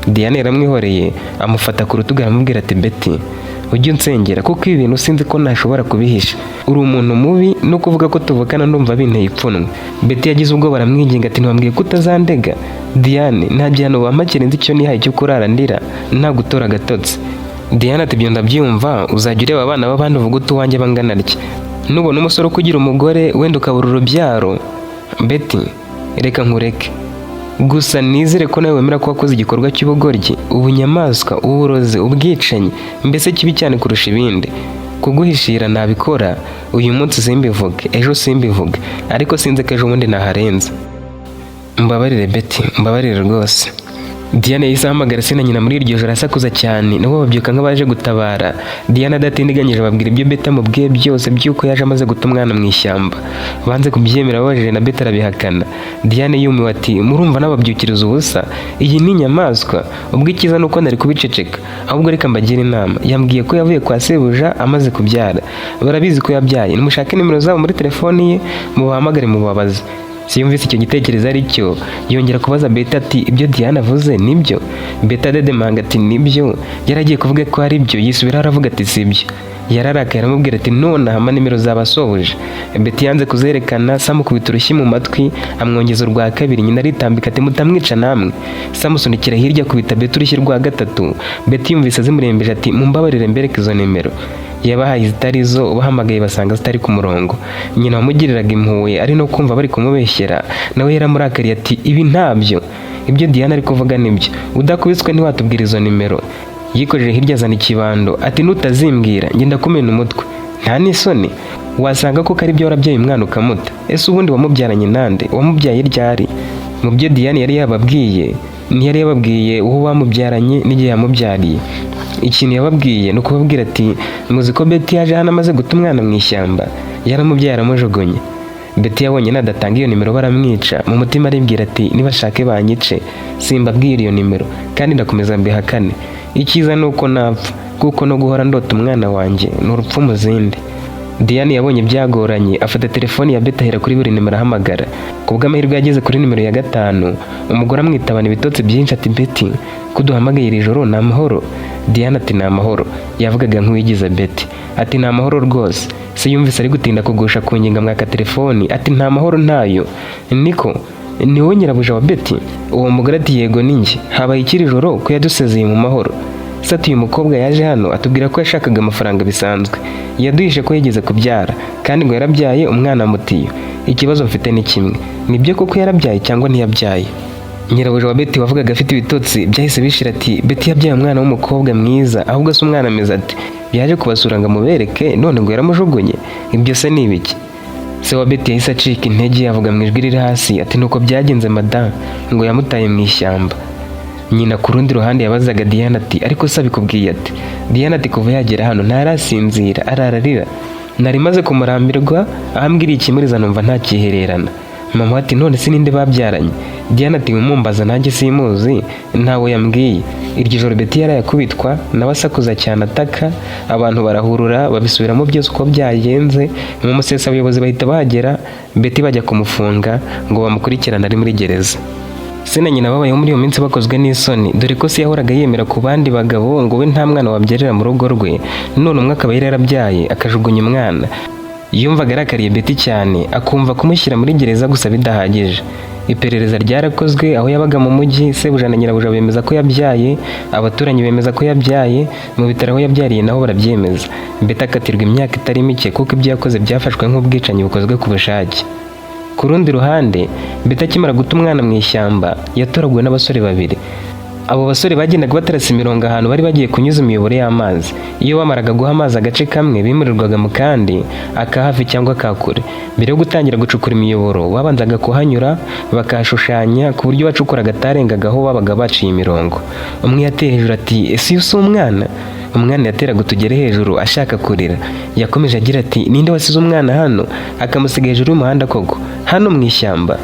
Diane yaramwihoreye amufata ku rutugu aramubwira ati Betty, ujye unsengera kuko ibi bintu sinzi ko ntashobora kubihisha. Uri umuntu mubi, no kuvuga ko tuvukana ndumva binteye ipfunwe. Betty yagize ubwo baramwinginga ati ntiwambwiye ko utazandega? Diane, nta gihano wampa kirenze icyo nihaye cyo kurara ndira nta gutora agatotsi. Diane ati ibyo ndabyumva, uzajya ureba abana b'abandi uvuga uti uwanjye bangana atya. Nubona umusore ukugira umugore wenda ukabura urubyaro, Betty reka nkureke. Gusa nizere ko nawe wemera ko wakoze igikorwa cy'ubugoryi, ubunyamaswa, uburozi, ubwicanyi, mbese kibi cyane kurusha ibindi. Kuguhishira nabikora, uyu munsi simbivuge, ejo simbivuge, ariko sinzi ko ejo bundi naharenze. Mbabarire Betty, mbabarire rwose. Diane yahise ahamagara se na nyina muri iryo joro asakuza cyane, nabo babyuka nk'abaje gutabara. Diane adatindiganyije babwira ibyo Betty amubwiye byose by'uko yaje amaze guta umwana mu ishyamba. Banze kubyemera babajije na Betty arabihakana. Diane yumiwe ati murumva nababyukiriza ubusa, iyi ni inyamaswa. Ubwo icyiza nuko nari kubiceceka, ahubwo reka mbagira inama. Yambwiye ko yavuye kwa sebuja amaze kubyara, barabizi ko yabyaye. Nimushake nimero zabo muri telefoni ye mubahamagare mubabaze. Siyumvise icyo gitekerezo ari cyo, yongera kubaza Betty ati ibyo Diane avuze nibyo? Betty adedemanga ati nibyo. Yaragiye kuvuga ko ari byo, yisubira aravuga ati sibyo. Yararakaye aramubwira ati none hama nimero zabasohoje. Betty yanze kuzerekana, samukubita urushyi mu matwi amwongeza urwa kabiri. Nyina aritambika ati mutamwica namwe. Samusunikira hirya kubita Betty urushyi rwa gatatu. Betty yumvise azimurembeje ati mumbabarire mbereke izo nimero. Yabahaye zitari zo, bahamagaye basanga zitari ku murongo. Nyina wamugiriraga impuhwe ari no kumva bari kumubeshyera, nawe yaramurakariye ati ibi ntabyo, ibyo Diane ari kuvuga nibyo, udakubiswe ntiwatubwira izo nimero. Yikojeje hirya azana ikibando ati nutazimbwira njye ndakumena umutwe. Nta n'isoni, wasanga ko ari byo warabyaye umwana ukamuta. Ese ubundi wamubyaranye nande? Wamubyaye ryari? Mu byo Diane yari yababwiye, ntiyari yababwiye uwo bamubyaranye n'igihe yamubyariye. Ikintu yababwiye ni ukubabwira ati muzi ko Betty yaje hano amaze guta umwana mu ishyamba, yaramubyaye aramujugunye. Betty yabonye nadatanga iyo nimero baramwica, mu mutima aribwira ati nibashake banyice, simbabwira iyo nimero kandi ndakomeza mbihakane. Icyiza ni uko napfa, kuko no guhora ndota umwana wanjye ni urupfu mu zindi. Diane yabonye byagoranye, afata telefoni ya Betty ahera kuri buri nimero ahamagara. Kubw'amahirwe yageze kuri nimero ya 5, umugore amwitabana ibitotsi byinshi ati Betty, kuduhamagaye iri joro ni amahoro? Diane ati ni amahoro. Yavugaga nk'uwigize Betty ati ni amahoro rwose. Se yumvise ari gutinda kugusha ku nginga mwaka telefoni ati nta mahoro ntayo. Niko ni wowe nyirabuja wa Betty? Uwo mugore ati yego ninjye. Habaye ikiri joro ko yadusezeye mu mahoro? Sati uyu mukobwa yaje hano atubwira ko yashakaga amafaranga bisanzwe, yaduhishe ko yigeze kubyara kandi ngo yarabyaye umwana mutiyo. Ikibazo mfite ni kimwe, nibyo koko yarabyaye cyangwa ntiyabyaye? Nyirabuja wa Betty wavugaga afite ibitotsi byahise bishira ati Betty yabyaye umwana w'umukobwa mwiza, ahubwo se umwana ameze ati yaje kubasura ngo amubereke none ngo yaramujugunye. Ibyo se ni ibiki? Se wa Betty yahise acika intege avuga mu ijwi riri hasi ati nuko byagenze madame, ngo yamutaye mu ishyamba. Nyina ku rundi ruhande yabazaga Diane ati ariko se abikubwiye ate? Diane ati kuva yagera hano ntarasinzira, arararira. Nari maze kumurambirwa, ahambwiriye ikimuriza numva ntakihererana. Mama ati none se ninde babyaranye? Diane ati mumumbaza nanjye simuzi, ntawe yambwiye. Iryo joro Betty yarayakubitwa, nawe asakuza cyane ataka, abantu barahurura babisubiramo byose uko byagenze. Mu musesa abayobozi bahita bahagera, Betty bajya kumufunga ngo bamukurikirane ari muri gereza. Se na nyina babayeho muri iyo minsi bakozwe n'isoni, dore ko se yahoraga yemera ku bandi bagabo ngo we nta mwana wabyarira mu rugo rwe, none umwe akaba yarabyaye akajugunya umwana. Yumvaga arakariye Betty cyane, akumva kumushyira muri gereza gusa bidahagije. Iperereza ryarakozwe aho yabaga mu mujyi, sebuja na nyirabuja bemeza ko yabyaye, abaturanyi bemeza ko yabyaye, mu bitaro aho yabyariye naho barabyemeza. Betty akatirwa imyaka itari mike kuko ibyo yakoze byafashwe nk'ubwicanyi bukozwe ku bushake. Ku rundi ruhande, Betty akimara guta umwana mu ishyamba yatoraguwe n'abasore babiri. abo basore bagendaga bateretse imirongo ahantu bari bagiye kunyuza imiyoboro y'amazi. Iyo bamaraga guha amazi agace kamwe bimurirwaga mu kandi, aka hafi cyangwa ka kure. Mbere yo gutangira gucukura imiyoboro babanzaga kuhanyura bakahashushanya ku buryo bacukuraga atarengaga aho babaga baciye imirongo. Umwe yateye hejuru ati ese uyu si umwana? Umwana yateraga utugere hejuru ashaka kurira. Yakomeje agira ati ninde wasize umwana hano akamusiga hejuru y'umuhanda koko hano mu ishyamba?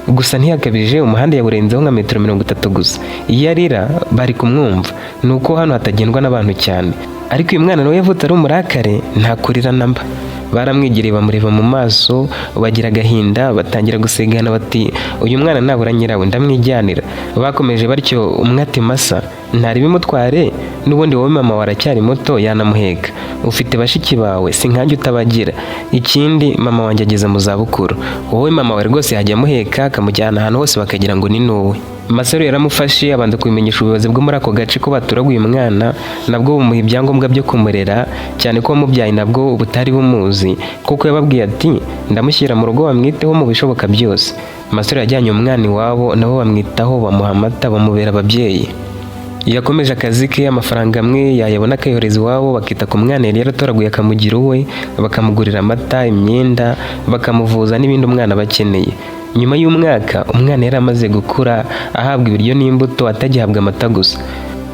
Gusa ntiyakabije, umuhanda yawurenzeho nka metero 30 gusa. Iyo arira bari kumwumva, nuko hano hatagendwa n'abantu cyane. Ariko uyu mwana nawe yavutse ari umurakare, nta kurira namba. Baramwigiriye bamureba mu maso, bagira agahinda, batangira gusegana bati uyu mwana nabura nyirawe ndamwijyanira. Bakomeje batyo, umwe ati masa ntari bimutware, n'ubundi wowe mama waracyari muto yanamuheka, ufite bashiki bawe si nkanjye utabagira. Ikindi mama wanjye ageze mu zabukuru, wowe mama wawe rwose yajya amuheka akamujyana ahantu hose bakagira ngo ni nuwe. Masaro yaramufashe abanza kubimenyesha ubuyobozi bwo muri ako gace ko baturaguye umwana, nabwo bumuha ibyangombwa byo kumurera, cyane ko umubyaye nabwo butari bumuzi, kuko yababwiye ati ndamushyira mu rugo bamwiteho mu bishoboka byose. Masaro yajyanye umwana iwabo, nabo bamwitaho, bamuha amata, bamubera ababyeyi. Yakomeje akazi ke, amafaranga amwe yayabona akayohereza iwabo, bakita ku mwana yari yaratoraguye akamugira uwe, bakamugurira amata, imyenda, bakamuvuza n'ibindi umwana bakeneye. Nyuma y'umwaka umwana yari amaze gukura, ahabwa ibiryo n'imbuto, atagihabwa amata gusa.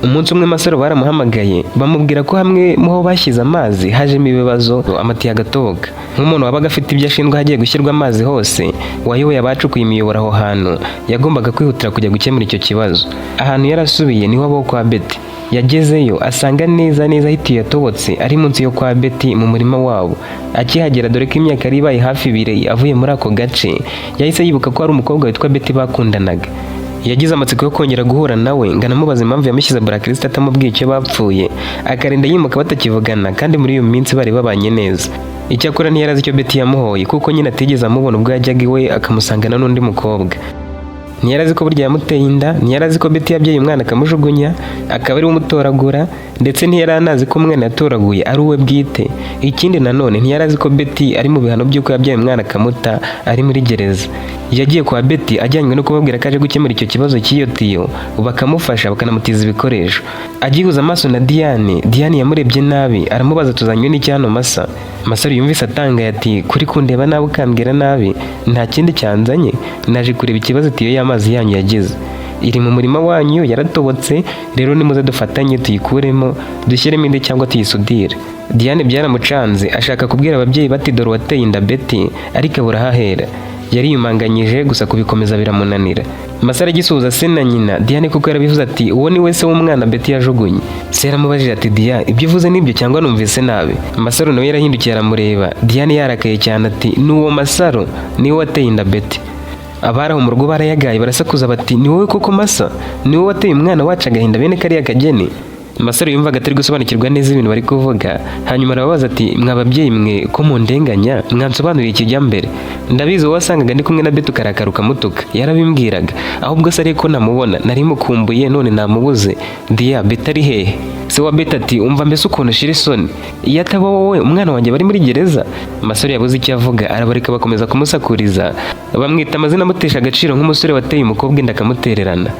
Umunsi umwe Masaro baramuhamagaye bamubwira ko hamwe mu ho bashyize amazi hajemo ibibazo, amatiyo agatoboka. Nk'umuntu wabaga afite ibyo ashinzwe hagiye gushyirwa amazi hose, wayoboye abacukuye imiyoboro aho hantu yagombaga kwihutira kujya gukemura icyo kibazo. Ahantu yarasubiye niho abo kwa Betty. Yagezeyo asanga neza itiyo yatobotse ari munsi yo kwa Betty mu murima wabo. Akihagera, dore ko imyaka yari ibaye hafi 2 avuye muri ako gace, yahise yibuka ko hari umukobwa witwa Betty bakundanaga. Yagize amatsiko yo kongera guhura nawe, nganamubaza impamvu yamushyize blacklist atamubwiye icyo bapfuye, akarinda yimuka batakivugana, kandi muri iyo minsi bari babanye neza. Icyakora ntiyarazi icyo Betty yamuhoye, kuko nyine atigeze amubona ubwo yajyaga iwe akamusangana n'undi mukobwa. Ntiyarazi ko burya yamuteye inda, ntiyarazi ko Betty yabyaye umwana akamujugunya, akaba ari we umutoragura, ndetse ntiyaranazi ko umwana yatoraguye ari uwe bwite. Ikindi nanone ntiyarazi ko Betty ari mu bihano by'uko yabyaye umwana akamuta, ari muri gereza. Yagiye kwa Betty ajyanywe no kubabwira ko aje gukemura icyo kibazo cy'iyo tiyo, bakamufasha bakanamutiza ibikoresho. Agihuza amaso na Diane yamurebye nabi, aramubaza tuzanywe n'iki hano Masa? Masaro yumvise atangaye ati kuri kundeba nabi ukambwira nabi, nta kindi cyanzanye, naje kureba ikibazo tiyo y'amazi yanyu yagize. Iri mu murima wanyu yaratobotse, rero nimuze dufatanye tuyikuremo, dushyiremo indi cyangwa tuyisudire. Diane byaramucanze, ashaka kubwira ababyeyi bati dore wateye inda Betty, ariko abura ahahera. Yari yumanganyije, gusa kubikomeza biramunanira. Masaro agisuhuza se na nyina, Diane kuko yarabivuze ati uwo ni wese w'umwana Betty yajugunye. Se yaramubajije ati Dia, ibyo uvuze nibyo cyangwa numvise nabi? Masaro nawe yarahindukiye aramureba. Diane yarakaye cyane ati n'uwo Masaro niwe wateye inda Betty. Abari aho mu rugo barayagaye barasakuza bati ni wowe koko Masa? Ni wowe wateye umwana wacu agahinda bene kariya kageni? Masaro yumvaga atari gusobanukirwa neza ibintu bari kuvuga, hanyuma arababaza ati mwababyeyi mwe ko mundenganya, mwansobanuriye ikijya mbere? Ndabizi wowe wasangaga ndi kumwe na Betty ukarakara ukamutuka, yarabimbwiraga, ahubwo se ariko namubona nari mukumbuye none namubuze. Dia, Betty ari hehe? Se wa Betty ati umva mbese ukuntu ushira isoni, iyo ataba wowe umwana wanjye bari muri gereza. Masaro yabuze icyo avuga, arabareka bakomeza kumusakuriza, bamwita amazina amutesha agaciro nk'umusore wateye umukobwa inda akamutererana.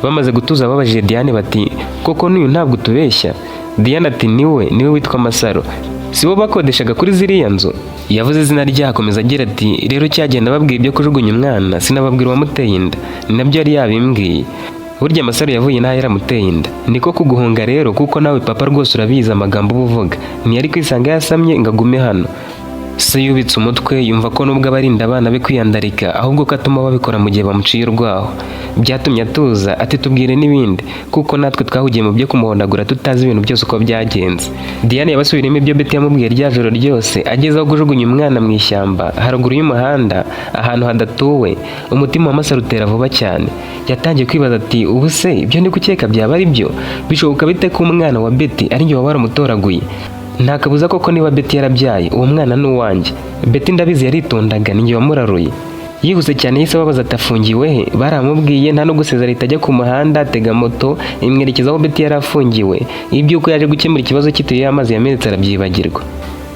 Bamaze gutuza babajije Diane bati koko n'uyu ntabwo tubeshya? Diane ati niwe witwa Masaro. Si bo bakodeshaga kuri ziriya nzu? Yavuze izina rye akomeza agira ati rero cyagenda babwiye ibyo kujugunya umwana, sinababwira uwamuteye inda, nabyo yari yabimbwiye. Burya Masaro yavuye naho yaramuteye inda, niko kuguhunga rero, kuko nawe papa rwose urabizi amagambo uvuga. Ntiyari kwisanga yasamye ngo agume hano. Se yubitse umutwe, yumva ko nubwo abarinda abana be kwiyandarika, ahubwo ko atuma babikora mu gihe bamuciye urwaho. Byatumye atuza ati tubwire n'ibindi, kuko natwe twahugiye mu byo kumuhondagura tutazi ibintu byose uko byagenze. Diane yabasubirimo ibyo Betty yamubwiye rya joro ryose, ageze aho kujugunya umwana mu ishyamba haruguru y'umuhanda ahantu hadatuwe. Umutima wa Masaro utera vuba cyane. Yatangiye kwibaza ati ubu se ibyo ndi gukeka byaba ari byo? Bishoboka bite ko umwana wa Betty ari njye waba waramutoraguye? Nta kabuza koko niba Betty yarabyaye uwo mwana n'uwanjye. Betty ndabizi yaritondaga, ni njye wamuraruye. Yihuse cyane yise ababaza atafungiwe he, baramubwiye nta no gusezera itajya ku muhanda atega moto imwerekeza aho Betty yari afungiwe. Ibyuko yaje gukemura ikibazo cy'itiyo y'amazi yamenetse arabyibagirwa.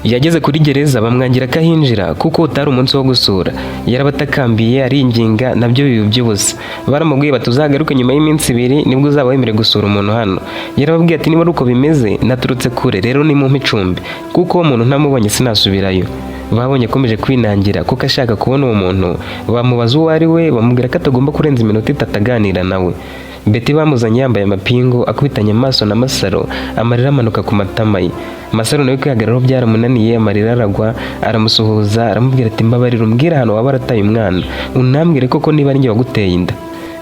Yageze kuri gereza bamwangira ko ahinjira kuko utari umunsi wo gusura. Yarabatakambiye aringinga nabyo biba by'ubusa. Baramubwiye bati uzagaruke nyuma y'iminsi 2 nibwo uzaba wemerewe gusura umuntu hano. Yarababwiye ati niba ari uko bimeze naturutse kure rero ni mu icumbi kuko uwo muntu ntamubonye sinasubirayo. Babonye akomeje kwinangira kuko ashaka kubona uwo muntu, bamubaza uwo ari we, bamubwira ko atagomba kurenza iminota 3 aganira nawe. Betty bamuzanye yambaye amapingu akubitanye amaso na Masaro, amarira amanuka ku matama ye. Masaro nawe kwihagararaho byaramunaniye, amarira aragwa, aramusuhuza aramubwira ati mbabarira umbwira hano waba arataye umwana, unambwire koko niba ari njye waguteye inda.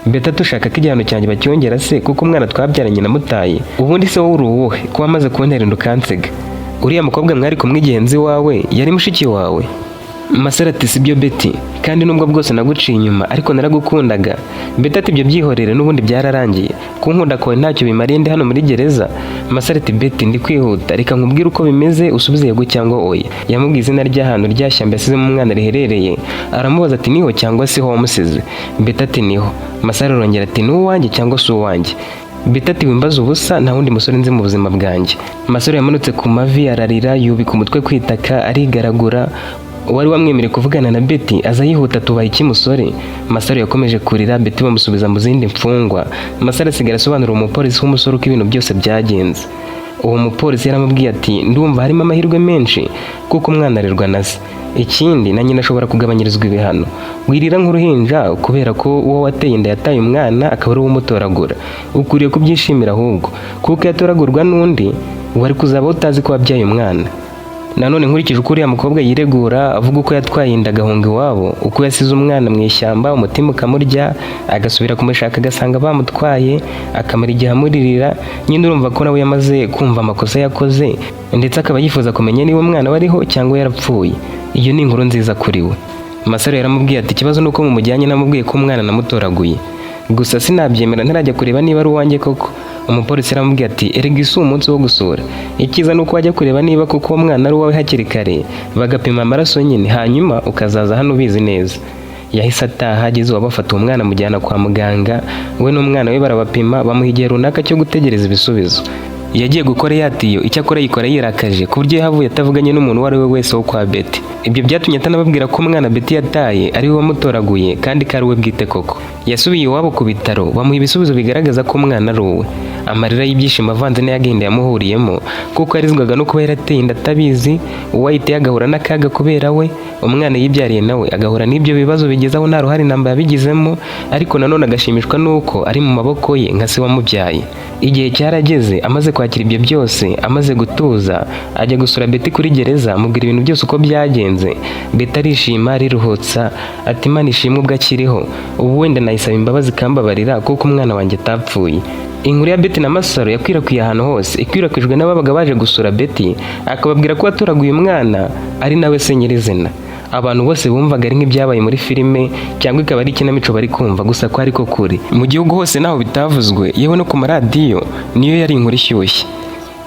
Betty atushaka ko igihano cyanjye bacyongera se kuko umwana twabyaranye namutaye. Ubundi se wowe uri uwuhe ko wamaze kuntera inda ukansega? Uriya mukobwa mwari kumwe igihenzi wawe yari mushiki wawe? Masaro ati sibyo Betty, kandi nubwo bwose naguciye inyuma ariko naragukundaga. Betty ati ibyo byihorere n'ubundi byararangiye, kunkunda kwawe ntacyo bimariye ndi hano muri gereza. Masaro ati Betty ndi kwihuta, reka nkubwire uko bimeze usubize yego cyangwa oya. Yamubwiye izina ry'ahantu ryashyamba yasizemo umwana riherereye, aramubaza ati niho cyangwa se ho wamusize? Betty ati niho. Masaro arongera ati ni uwanjye cyangwa se uwanjye? Betty ati wimbaza ubusa nta wundi musore nzi mu buzima bwanjye. Masaro yamanutse ku mavi ararira, yubika umutwe kwitaka arigaragura. Wari wamwemereye kuvugana na Betty aza yihuta tubaye iki musore? Masaro yakomeje kurira, Betty bamusubiza mu zindi mfungwa. Masaro asigara asobanura umupolisi w'umusore uko ibintu byose byagenze. Uwo mupolisi yaramubwiye ati ndumva harimo amahirwe menshi kuko umwana arerwa na se, ikindi na nyina ashobora kugabanyirizwa ibihano. Wirira nk'uruhinja kubera ko uwo wateye inda yataye umwana akaba ari uwo umutoragura. Ukwiriye kubyishimira ahubwo kuko yatoragurwa n'undi wari kuzaba utazi ko wabyaye umwana. Nanone nkurikije uko uriya mukobwa yiregura avuga uko yatwaye inda agahunga iwabo, uko yasize umwana mu ishyamba umutima ukamurya, agasubira kumushaka agasanga bamutwaye, akamara igihe amuririra. Nyine urumva ko nawe yamaze kumva amakosa yakoze ndetse akaba yifuza kumenya niba umwana wariho cyangwa yarapfuye. Iyo ni inkuru nziza kuri we. Masaro yaramubwiye ati ikibazo nuko mumujyanye namubwiye ko umwana namutoraguye, gusa sinabyemera ntarajya kureba niba ari uwanjye koko. Umupolisi aramubwiye ati erega isi umunsi wo gusura, ikiza nuko wajya kureba niba kuko uwo mwana ari uwawe hakiri kare, bagapima amaraso nyine hanyuma ukazaza hano ubizi neza. Yahise ataha, ageze uwabafata uwo mwana amujyana kwa muganga, we n'umwana we barabapima bamuha igihe runaka cyo gutegereza ibisubizo. Yagiye gukora yatiyo, icyakora yikora yirakaje ku buryo yahavuye atavuganye n'umuntu uwo ari we wese wo kwa Betty. Ibyo byatumye atanababwira ko umwana Betty yataye ari we wamutoraguye kandi ko ari we bwite koko. Yasubiye iwabo ku bitaro bamuha ibisubizo bigaragaza ko umwana ari uwe. Amarira y'ibyishimo avanze n'ayagenda yamuhuriyemo kuko yarizwaga no kuba yarateye inda atabizi, uwayiteye agahura n'akaga kubera we, umwana yibyariye nawe agahura n'ibyo bibazo bigezaho nta ruhare namba yabigizemo, ariko nanone agashimishwa nuko ari mu maboko ye nka se wamubyaye. Igihe cyarageze amaze kwakira ibyo byose, amaze gutuza, ajya gusura Betty kuri gereza amubwira ibintu byose uko byagenze. Betty arishima ariruhutsa ati Imana ishimwe ubwo akiriho, ubu wenda nayisaba imbabazi kambabarira kuko umwana wanjye atapfuye. Inkuru ya Betty na Masaro yakwirakwiye ahantu hose, ikwirakwijwe n'ababaga baje gusura Betty akababwira ko watoraguye umwana ari nawe se nyirizina. Abantu bose bumvaga ari nk'ibyabaye muri filime cyangwa ikaba ari ikinamico bari kumva, gusa ko ariko kuri mu gihugu hose naho bitavuzwe, yewe no ku maradiyo niyo yari inkuru ishyushye.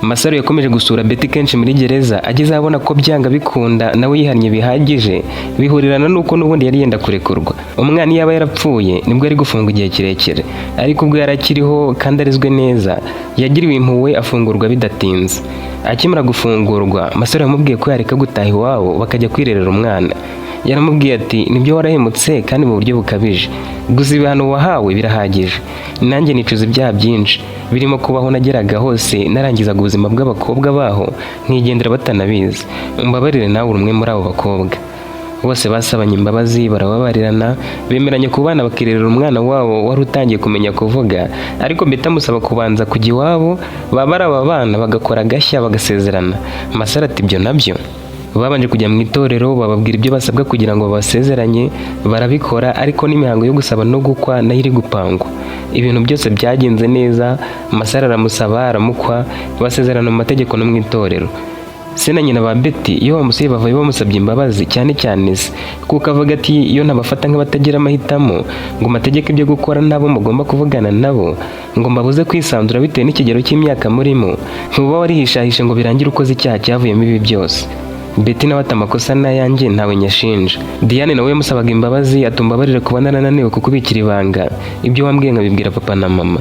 Masaro yakomeje gusura Betty kenshi muri gereza, ageze abona ko byanga bikunda nawe yihannye bihagije, bihurirana nuko n'ubundi yari yenda kurekurwa. Umwana yaba yarapfuye nibwo ari gufunga igihe kirekire, ariko ubwo yarakiriho kandi arizwe neza yagiriwe impuhwe afungurwa bidatinze. Akimara gufungurwa, Masaro yamubwiye ko yareka gutaha iwabo bakajya kwirerera umwana. Yaramubwiye ati nibyo warahemutse kandi mu buryo bukabije, gusa ibihano wahawe birahagije. Nanjye nicuza ibyaha byinshi birimo kubaho nageraga hose narangizaga ubuzima bw'abakobwa baho nkigendera batanabizi. Umbabarire nawe uri umwe muri abo bakobwa. Bose basabanye imbabazi barababarirana, bemeranya kubana bakirerera umwana wabo wari utangiye kumenya kuvuga, ariko Betty amusaba kubanza kujya iwabo baba ari aba bana bagakora agashya bagasezerana. Masaro ati ibyo nabyo. Babanje kujya mu itorero bababwira ibyo basabwa kugira ngo basezeranye, barabikora, ariko n'imihango yo gusaba no gukwa nayo iri gupangwa. Ibintu byose byagenze neza, Masaro aramusaba aramukwa, basezerana mu mategeko no mu itorero. Se na nyina ba Betty iyo bamusuye bavaye bamusabye imbabazi cyane cyane se, kuko avuga ati iyo ntabafata nk'abatagira amahitamo ngo mategeko ibyo gukora nabo mugomba kuvugana nabo ngo mbabuze kwisanzura bitewe n'ikigero cy'imyaka murimo, ntuba warihishahishe ngo birangire ukoze icyaha cyavuyemo ibi byose. Betty nawe ati amakosa n'ayanjye ntawe nyashinja. Diane nawe yamusabaga imbabazi atumbabarire kuba narananiwe kukubikira ibanga, ibyo wambwiye nkabibwira papa na mama.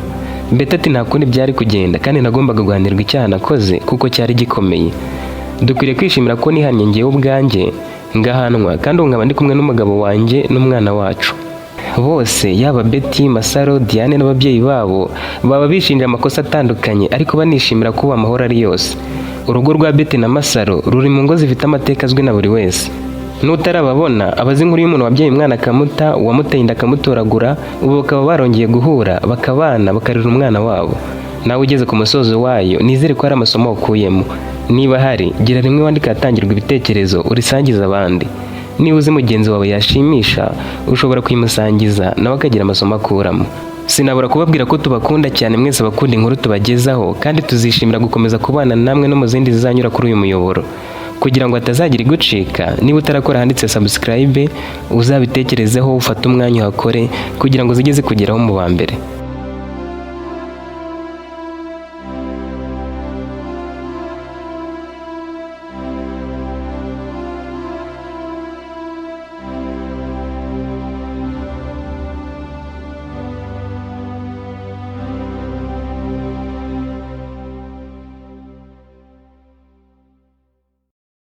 Betty ati nta kundi byari kugenda kandi nagombaga guhanirwa icyaha nakoze kuko cyari gikomeye. dukwiriye kwishimira ko nihannye njyewe ubwanjye ngahanwa kandi ubu nkaba ndi kumwe n'umugabo wanjye n'umwana wacu. Bose yaba Betty, Masaro, Diane n'ababyeyi babo baba bishinja amakosa atandukanye ariko banishimira ko amahoro ari yose. Urugo rwa Betty na Masaro ruri mu ngo zifite amateka azwi na buri wese. Nutarababona abazi inkuru y'umuntu wabyaye umwana akamuta, uwamuteye inda akamutoragura, ubu bakaba barongeye guhura bakabana bakarera umwana wabo. Nawe ugeze ku musozo wayo nizere ko hari amasomo wakuyemo. Niba hari, gira rimwe wandika ahatangirwa ibitekerezo urisangiza abandi. Niba uzi mugenzi wawe yashimisha ushobora kuyimusangiza nawe akagira amasomo akuramo. Sinabura kubabwira ko tubakunda cyane mwese abakunda inkuru tubagezaho kandi tuzishimira gukomeza kubana namwe no mu zindi zizanyura kuri uyu muyoboro. Kugira ngo hatazagira igucika, niba utarakora handitse subscribe uzabitekerezeho ufate umwanya uhakore kugira ngo zijye zikugeraho mu ba mbere.